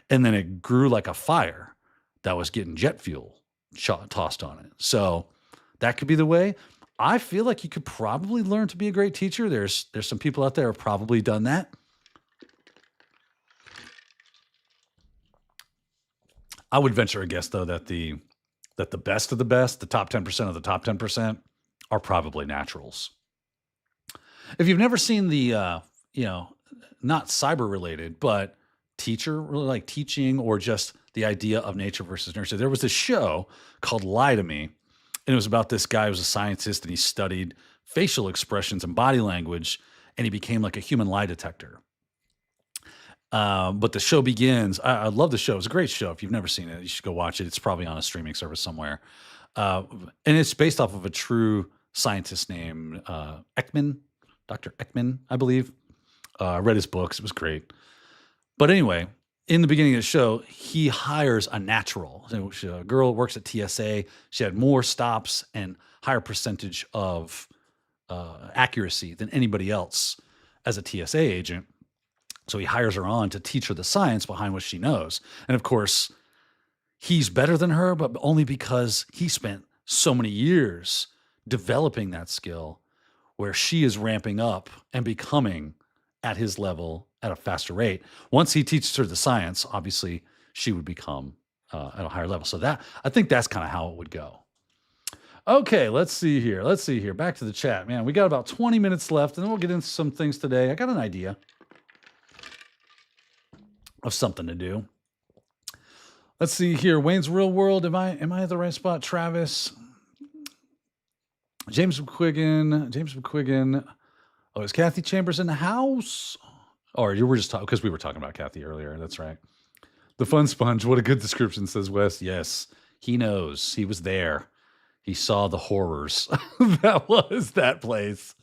And then it grew like a fire that was getting jet fuel tossed on it. So that could be the way. I feel like you could probably learn to be a great teacher. There's some people out there who have probably done that. I would venture a guess though that the best of the best, the top 10% of the top 10% are probably naturals. If you've never seen the you know, not cyber related, but teacher, really like teaching or just the idea of nature versus nurture, there was this show called Lie to Me. And it was about this guy who was a scientist and he studied facial expressions and body language and he became like a human lie detector. But the show begins. I love the show. It's a great show. If you've never seen it, you should go watch it. It's probably on a streaming service somewhere. Uh, and it's based off of a true scientist named Ekman, Dr. Ekman, I believe. I read his books. It was great. But anyway, in the beginning of the show, he hires a natural. So a girl works at TSA. She had more stops and higher percentage of accuracy than anybody else as a TSA agent. So he hires her on to teach her the science behind what she knows. And of course, he's better than her, but only because he spent so many years developing that skill where she is ramping up and becoming at his level at a faster rate. Once he teaches her the science, obviously she would become at a higher level. So that, I think that's kind of how it would go. Okay, let's see here. Back to the chat. Man, we got about 20 minutes left and then we'll get into some things today. I got an idea of something to do. Let's see here. Wayne's Real World. Am I at the right spot? Travis. James McQuiggen. Oh, is Kathy Chambers in the house? Or you were just talking because we were talking about Kathy earlier. That's right. The Fun Sponge. What a good description, says Wes. Yes, he knows. He was there. He saw the horrors. That was that place.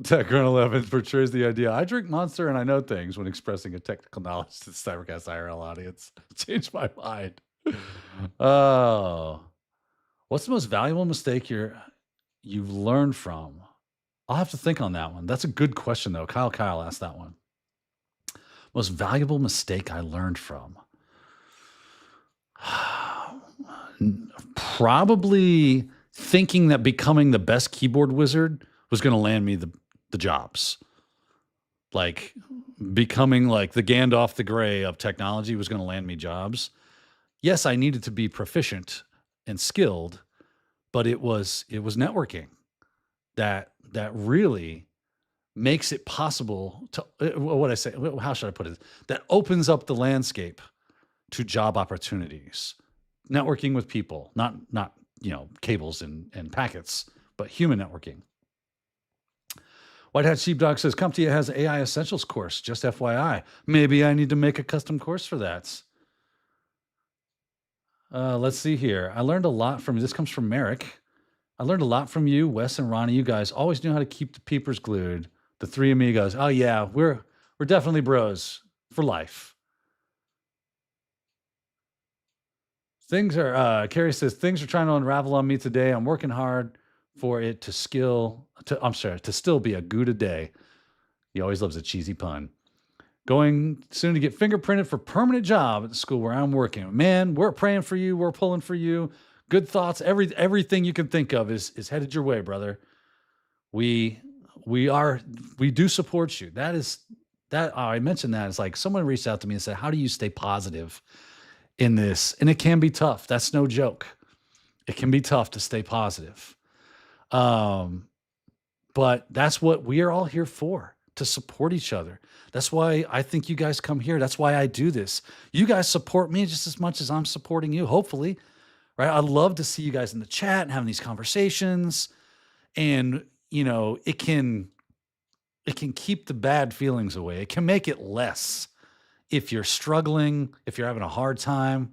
TechGrun 11 portrays the idea. I drink Monster and I know things when expressing a technical knowledge to the CyberCast IRL audience. Changed my mind. Oh, what's the most valuable mistake you've learned from? I'll have to think on that one. That's a good question though. Kyle asked that one. Most valuable mistake I learned from. Probably thinking that becoming the best keyboard wizard was going to land me the jobs. Like becoming like the Gandalf the Grey of technology was going to land me jobs. Yes, I needed to be proficient and skilled, but it was networking that really makes it possible to how should I put it? That opens up the landscape to job opportunities. Networking with people, not cables and packets, but human networking. White Hat Sheepdog says, CompTIA has an AI Essentials course, just FYI. Maybe I need to make a custom course for that. Let's see here. I learned a lot from, this comes from Merrick. I learned a lot from you, Wes and Ronnie. You guys always knew how to keep the peepers glued. The three amigos. Oh yeah, we're definitely bros for life. Carrie says, things are trying to unravel on me today. I'm working hard for it to still be a good day. He always loves a cheesy pun. Going soon to get fingerprinted for permanent job at the school where I'm working. Man, we're praying for you. We're pulling for you. Good thoughts. Everything you can think of is headed your way, brother. We do support you. I mentioned that. It's like someone reached out to me and said, how do you stay positive in this? And it can be tough. That's no joke. It can be tough to stay positive. But that's what we are all here for, to support each other. That's why I think you guys come here. That's why I do this. You guys support me just as much as I'm supporting you, hopefully, right? I'd love to see you guys in the chat and having these conversations. And, it can keep the bad feelings away. It can make it less if you're struggling, if you're having a hard time.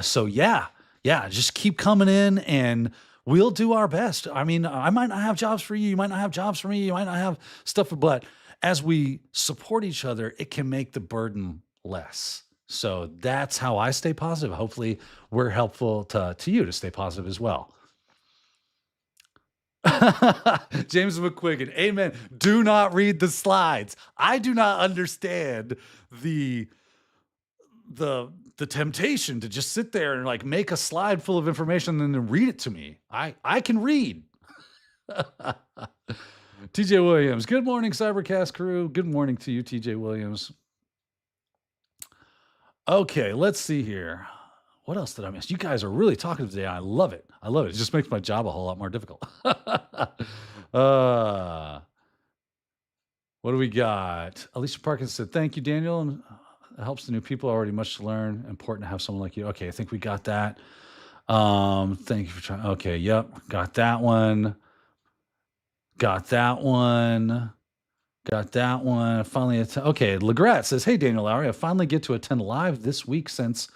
So yeah, just keep coming in and we'll do our best. I mean, I might not have jobs for you. You might not have jobs for me. You might not have stuff, but as we support each other, it can make the burden less. So that's how I stay positive. Hopefully we're helpful to you to stay positive as well. James McQuiggen, amen. Do not read the slides. I do not understand the temptation to just sit there and like make a slide full of information and then read it to me. I can read. TJ Williams, good morning, Cybercast crew. Good morning to you, TJ Williams. Okay, let's see here. What else did I miss? You guys are really talking today. I love it. I love it. It just makes my job a whole lot more difficult. What do we got? Alicia Parkins said, thank you, Daniel. And it helps the new people. Already much to learn. Important to have someone like you. Okay, I think we got that. Thank you for trying. Okay, yep. Got that one. Got that one. Got that one. Finally, okay. Legrat says, hey, Daniel Lowry, I finally get to attend live this week since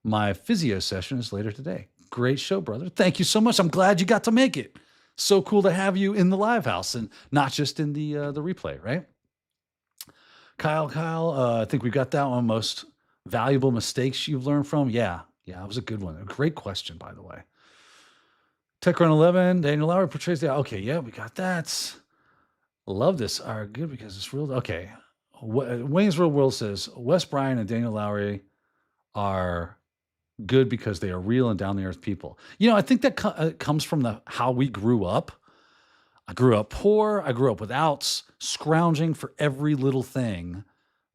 my physio session is later today. Great show, brother. Thank you so much. I'm glad you got to make it. So cool to have you in the live house and not just in the replay, right? Kyle, I think we got that one. Most valuable mistakes you've learned from? Yeah, it was a good one. A great question, by the way. TechRun 11, Daniel Lowry portrays the... Okay, yeah, we got that. Love this. All right, good because it's real. Okay. Wayne's Real World says, Wes Bryan and Daniel Lowry are good because they are real and down-the-earth people. You know, I think that comes from how we grew up. I grew up poor. I grew up without, scrounging for every little thing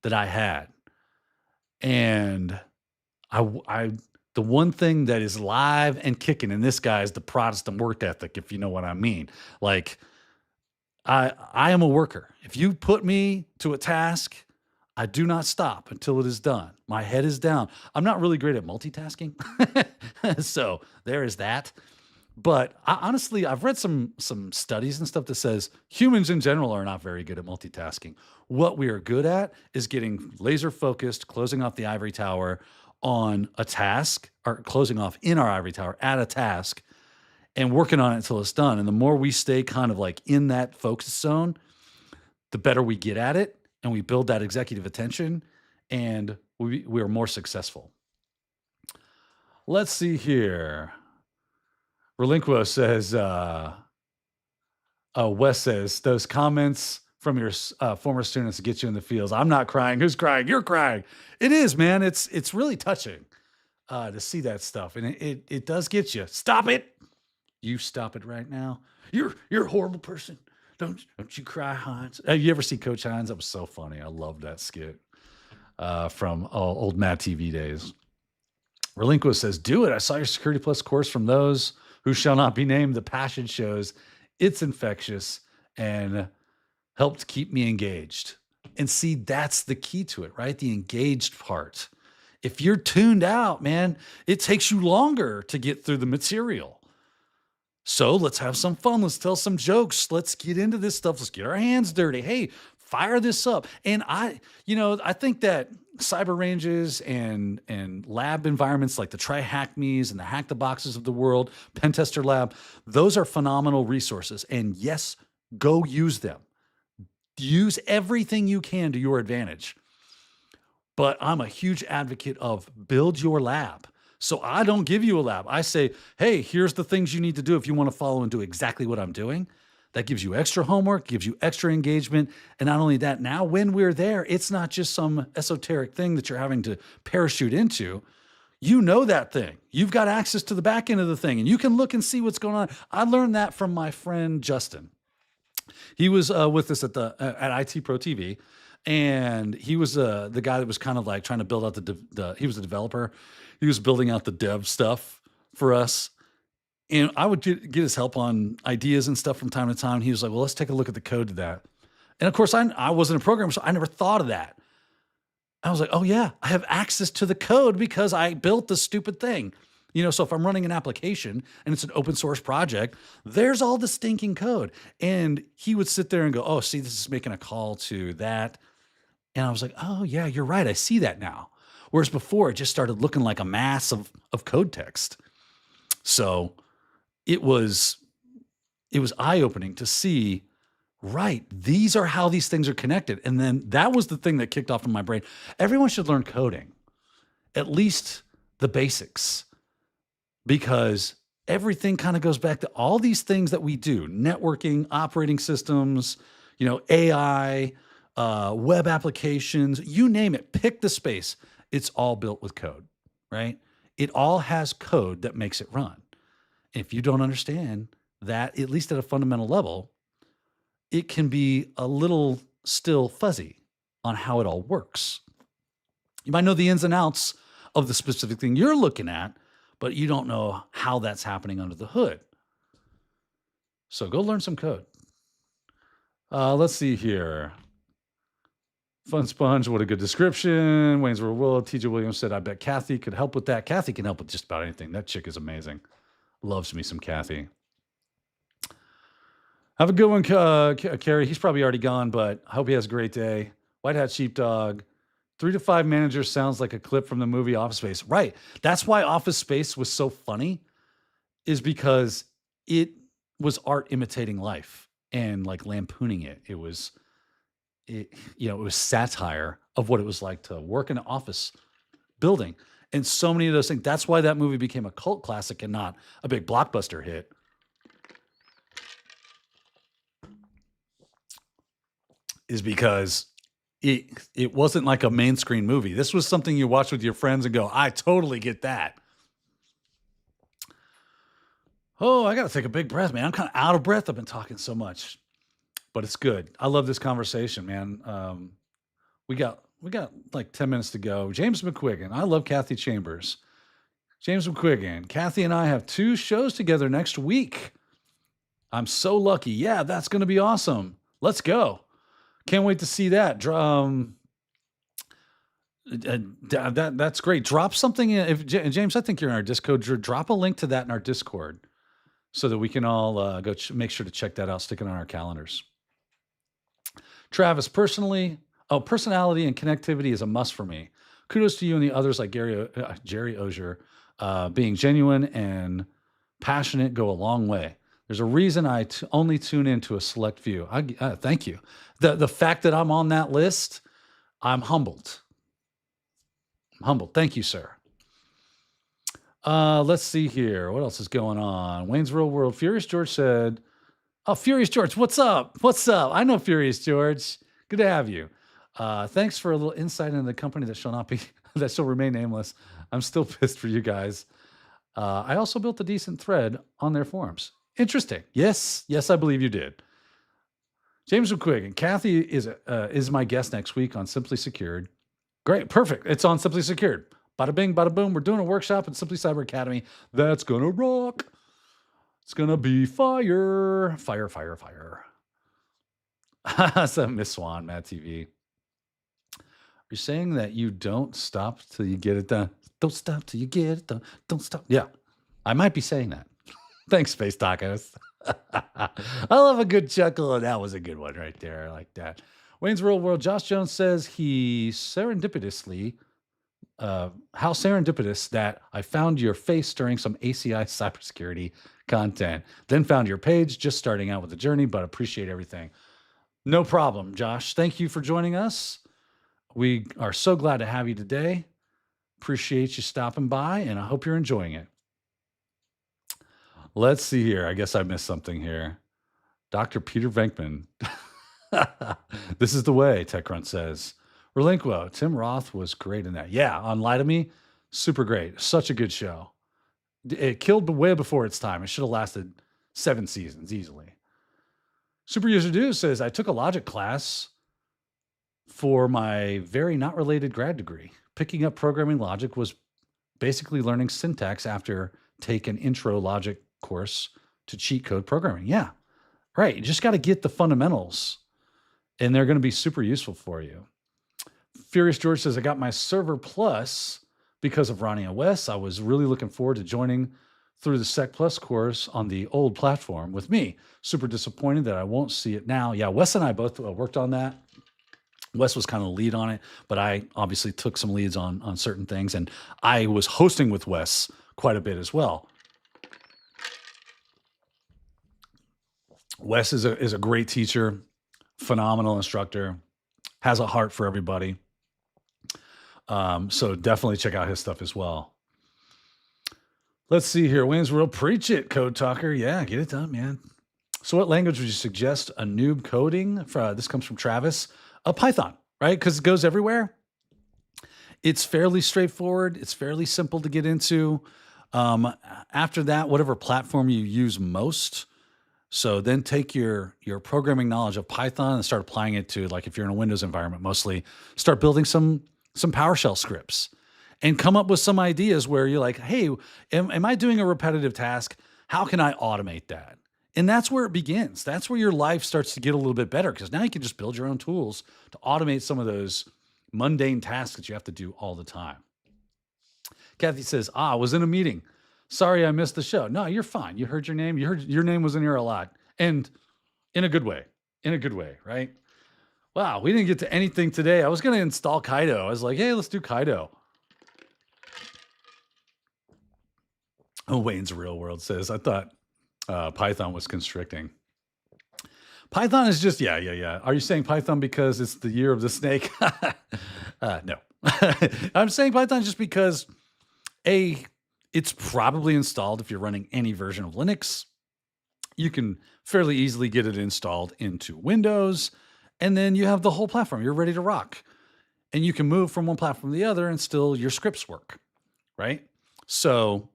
that I had. And the one thing that is live and kicking in this guy is the Protestant work ethic, if you know what I mean. Like, I am a worker. If you put me to a task, I do not stop until it is done. My head is down. I'm not really great at multitasking. So there is that. But honestly, I've read some studies and stuff that says humans in general are not very good at multitasking. What we are good at is getting laser focused, closing off the ivory tower on a task, or closing off in our ivory tower at a task and working on it until it's done. And the more we stay kind of like in that focus zone, the better we get at it. And we build that executive attention and we are more successful. Let's see here. Relinquo says, Wes says, those comments from your former students get you in the fields. I'm not crying. Who's crying? You're crying. It is, man. It's really touching to see that stuff. And it does get you. Stop it. You stop it right now. You're a horrible person. Don't you cry, Hines. You ever see Coach Hines? That was so funny. I love that skit from old Mad TV days. Relinquo says, do it. I saw your Security Plus course from those who shall not be named. The passion shows. It's infectious and helped keep me engaged. And see, that's the key to it, right? The engaged part. If you're tuned out, man, it takes you longer to get through the material. So let's have some fun. Let's tell some jokes. Let's get into this stuff. Let's get our hands dirty. Hey, fire this up. And I think that cyber ranges and lab environments like the Try Hack Me's and the Hack the Boxes of the world, Pentester Lab, those are phenomenal resources. And yes, go use them. Use everything you can to your advantage. But I'm a huge advocate of build your lab. So I don't give you a lab. I say, hey, here's the things you need to do if you want to follow and do exactly what I'm doing. That gives you extra homework, gives you extra engagement. And not only that, now when we're there, it's not just some esoteric thing that you're having to parachute into. You know that thing. You've got access to the back end of the thing, and you can look and see what's going on. I learned that from my friend Justin. He was with us at IT Pro TV, and he was the guy that was kind of like trying to build out he was a developer. He was building out the dev stuff for us. And I would get his help on ideas and stuff from time to time. He was like, well, let's take a look at the code to that. And of course, I wasn't a programmer, so I never thought of that. I was like, oh yeah, I have access to the code because I built the stupid thing. So if I'm running an application and it's an open source project, there's all the stinking code. And he would sit there and go, oh, see, this is making a call to that. And I was like, oh yeah, you're right. I see that now. Whereas before, it just started looking like a mass of code text. So it was eye-opening to see, right, these are how these things are connected. And then that was the thing that kicked off in my brain. Everyone should learn coding, at least the basics, because everything kind of goes back to all these things that we do: networking, operating systems, AI, web applications, you name it, pick the space. It's all built with code, right? It all has code that makes it run. If you don't understand that, at least at a fundamental level, it can be a little still fuzzy on how it all works. You might know the ins and outs of the specific thing you're looking at, but you don't know how that's happening under the hood. So go learn some code. Let's see here. Fun Sponge, what a good description. Wayne's World, TJ Williams said, I bet Kathy could help with that. Kathy can help with just about anything. That chick is amazing. Loves me some Kathy. Have a good one, Carrie. He's probably already gone, but I hope he has a great day. White Hat Sheepdog. 3 to 5 managers sounds like a clip from the movie Office Space. Right. That's why Office Space was so funny, is because it was art imitating life and like lampooning it. It was satire of what it was like to work in an office building. And so many of those things. That's why that movie became a cult classic and not a big blockbuster hit. Is because it wasn't like a main screen movie. This was something you watch with your friends and go, I totally get that. Oh, I got to take a big breath, man. I'm kind of out of breath. I've been talking so much, but it's good. I love this conversation, man. We got like 10 minutes to go. James McQuiggen. I love Kathy Chambers. James McQuiggen. Kathy and I have 2 shows together next week. I'm so lucky. Yeah, that's going to be awesome. Let's go. Can't wait to see that. That's great. Drop something in. James, I think you're in our Discord. Drop a link to that in our Discord so that we can all go make sure to check that out. Stick it on our calendars. Travis, personality and connectivity is a must for me. Kudos to you and the others like Jerry Ozier. Being genuine and passionate go a long way. There's a reason I only tune into a select few. Thank you. The fact that I'm on that list, I'm humbled. Thank you, sir. Let's see here. What else is going on? Wayne's Real World. Furious George said, oh, Furious George, what's up? I know Furious George. Good to have you. Thanks for a little insight into the company that shall remain nameless. I'm still pissed for you guys. I also built a decent thread on their forums. Interesting. Yes, I believe you did. James McQuiggen. Kathy is my guest next week on Simply Secured. Great, perfect. It's on Simply Secured. Bada bing, bada boom. We're doing a workshop at Simply Cyber Academy. That's gonna rock. It's gonna be fire. So Miss Swan, Matt TV. You're saying that you don't stop till you get it done. Don't stop till you get it done. Don't stop. Yeah, I might be saying that. Thanks, Space Tacos. I love a good chuckle, and that was a good one right there. I like that. Wayne's Real World. Josh Jones says he serendipitously, how serendipitous that I found your face during some ACI cybersecurity content. Then found your page, just starting out with the journey, but appreciate everything. No problem, Josh. Thank you for joining us. We are so glad to have you today. Appreciate you stopping by, and I hope you're enjoying it. Let's see here. I guess I missed something here. Dr. Peter Venkman. This is the way, TechCrunch says. Relinquo, Tim Roth was great in that. Yeah, on Lie to Me, super great. Such a good show. It killed way before its time. It should have lasted 7 seasons easily. Super User Do says, I took a logic class for my very not related grad degree. Picking up programming logic was basically learning syntax after take an intro logic course to cheat code programming. Yeah, right. You just got to get the fundamentals, and they're going to be super useful for you. Furious George says, I got my Server Plus because of Ronnie and Wes. I was really looking forward to joining through the Sec Plus course on the old platform with me. Super disappointed that I won't see it now. Yeah, Wes and I both worked on that. Wes was kind of the lead on it, but I obviously took some leads on certain things, and I was hosting with Wes quite a bit as well. Wes is a great teacher, phenomenal instructor, has a heart for everybody. So definitely check out his stuff as well. Let's see here. Wayne's World, preach it, Code Talker. Yeah, get it done, man. So what language would you suggest a noob coding? This comes from Travis. Python, right? Because it goes everywhere. It's fairly straightforward. It's fairly simple to get into. After that, whatever platform you use most. So then take your programming knowledge of Python and start applying it to, like, if you're in a Windows environment, mostly start building some PowerShell scripts and come up with some ideas where you're like, hey, am I doing a repetitive task? How can I automate that? And that's where it begins. That's where your life starts to get a little bit better, because now you can just build your own tools to automate some of those mundane tasks that you have to do all the time. Kathy says, I was in a meeting. Sorry, I missed the show. No, you're fine. You heard your name. You heard your name was in here a lot, and in a good way. In a good way, right? Wow, we didn't get to anything today. I was going to install Kaido. I was like, hey, let's do Kaido. Oh, Wayne's Real World says, I thought Python was constricting. Python is just, yeah. Are you saying Python because it's the year of the snake? No. I'm saying Python just because, it's probably installed if you're running any version of Linux. You can fairly easily get it installed into Windows, and then you have the whole platform. You're ready to rock. And you can move from one platform to the other and still your scripts work, right? So,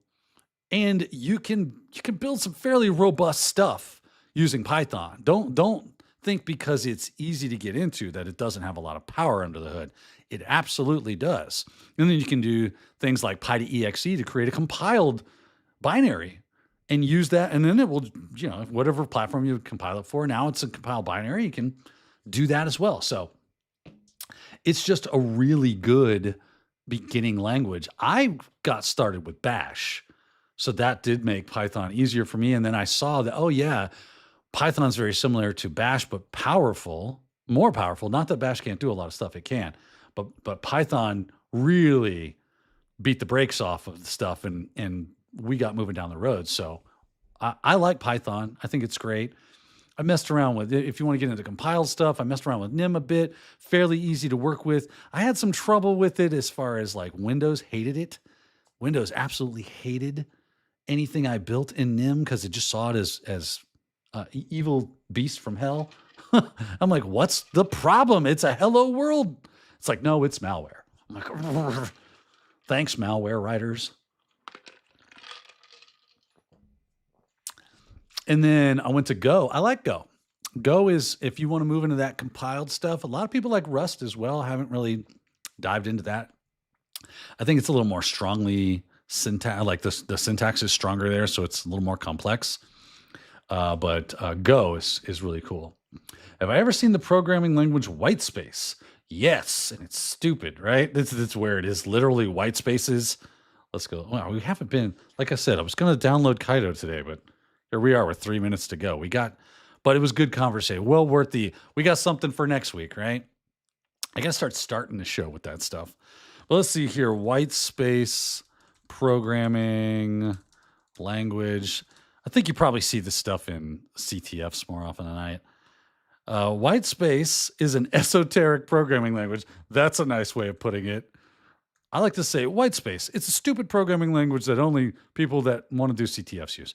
and you can build some fairly robust stuff using Python. Don't think because it's easy to get into that it doesn't have a lot of power under the hood. It absolutely does. And then you can do things like py-to-exe to create a compiled binary and use that. And then it will, whatever platform you compile it for, now it's a compiled binary. You can do that as well. So it's just a really good beginning language. I got started with Bash, so that did make Python easier for me. And then I saw that, oh yeah, Python's very similar to Bash, but powerful, more powerful. Not that Bash can't do a lot of stuff, it can, but Python really beat the brakes off of the stuff, and we got moving down the road. So I like Python. I think it's great. I messed around with it. If you want to get into compiled stuff, I messed around with Nim a bit. Fairly easy to work with. I had some trouble with it as far as, like, Windows hated it. Windows absolutely hated anything I built in Nim because it just saw it as evil beast from hell. I'm like, what's the problem? It's a hello world. It's like, no, it's malware. I'm like, thanks, malware writers. And then I went to Go. I like Go. Go is, if you want to move into that compiled stuff, a lot of people like Rust as well. I haven't really dived into that. I think it's a little more strongly syntax, like the syntax is stronger there, so it's a little more complex. But Go is really cool. Have I ever seen the programming language Whitespace? Yes, and it's stupid, right? That's where it is, literally white spaces. Let's go. Wow, we haven't been, like I said, I was going to download Kaido today, but here we are with 3 minutes to go. But it was good conversation. Well worth we got something for next week, right? I got to starting the show with that stuff. But let's see here. Whitespace programming language. I think you probably see this stuff in CTFs more often than not. Whitespace is an esoteric programming language. That's a nice way of putting it. I like to say Whitespace. It's a stupid programming language that only people that want to do CTFs use.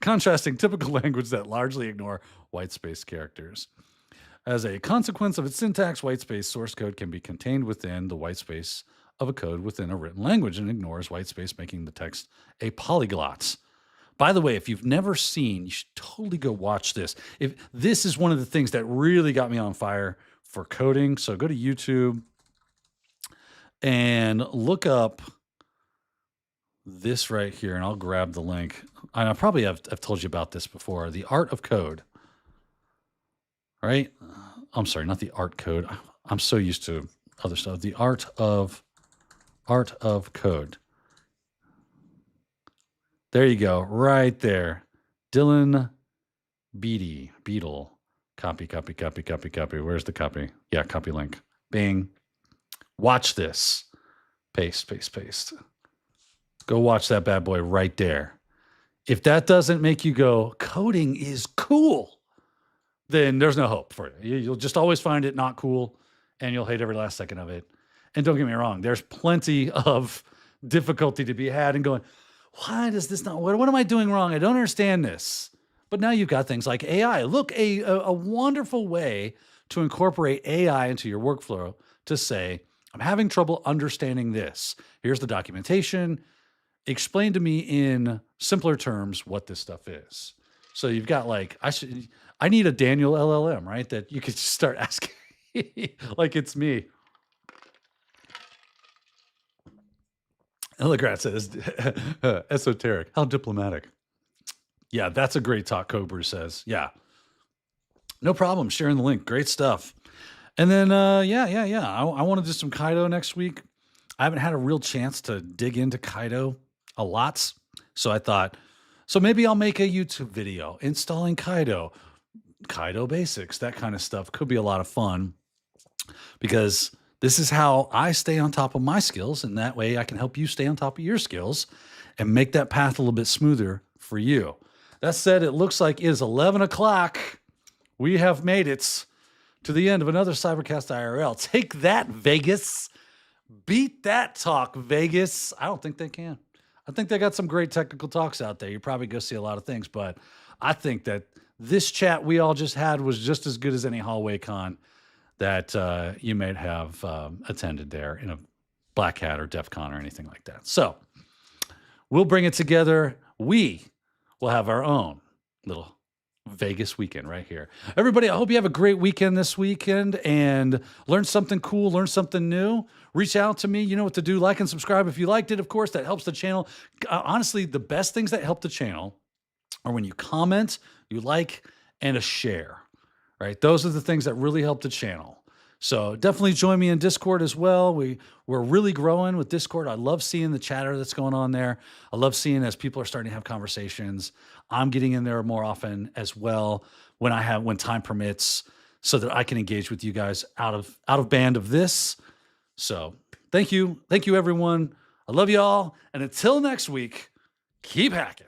Contrasting typical language that largely ignore whitespace characters. As a consequence of its syntax, whitespace source code can be contained within the whitespace of a code within a written language and ignores whitespace, making the text a polyglot. By the way, if you've never seen, you should totally go watch this. If this is one of the things that really got me on fire for coding, so go to YouTube and look up this right here, and I'll grab the link. I probably have told you about this before. The Art of Code, right? I'm sorry, not the Art Code. I'm so used to other stuff. The Art of Code. There you go, right there. Dylan Beetle. Copy. Where's the copy? Yeah, copy link. Bing. Watch this. Paste. Go watch that bad boy right there. If that doesn't make you go, coding is cool, then there's no hope for you. You'll just always find it not cool, and you'll hate every last second of it. And don't get me wrong, there's plenty of difficulty to be had in going, why does this not, what am I doing wrong? I don't understand this. But now you've got things like AI. Look, a wonderful way to incorporate AI into your workflow to say, I'm having trouble understanding this. Here's the documentation. Explain to me in simpler terms what this stuff is. So you've got like, I need a Daniel LLM, right? That you could just start asking like it's me. Ellegrat says, esoteric, how diplomatic. Yeah, that's a great talk, Cobra says. Yeah. No problem. Sharing the link. Great stuff. And then, yeah. I want to do some Kaido next week. I haven't had a real chance to dig into Kaido a lot. So I thought, so maybe I'll make a YouTube video installing Kaido basics, that kind of stuff. Could be a lot of fun because this is how I stay on top of my skills. And that way I can help you stay on top of your skills and make that path a little bit smoother for you. That said, it looks like it is 11 o'clock. We have made it to the end of another CyberCast IRL. Take that, Vegas. Beat that talk, Vegas. I don't think they can. I think they got some great technical talks out there. You probably go see a lot of things, but I think that this chat we all just had was just as good as any hallway con that you may have attended there in a Black Hat or DEF CON or anything like that. So we'll bring it together. We will have our own little Vegas weekend right here. Everybody, I hope you have a great weekend this weekend and learn something cool, learn something new. Reach out to me. You know what to do. Like and subscribe if you liked it. Of course, that helps the channel. Honestly, the best things that help the channel are when you comment, you like, and a share, right? Those are the things that really help the channel. So definitely join me in Discord as well. We're really growing with Discord. I love seeing the chatter that's going on there. I love seeing as people are starting to have conversations. I'm getting in there more often as well when time permits, so that I can engage with you guys out of band of this. So thank you everyone. I love you all, and until next week, keep hacking.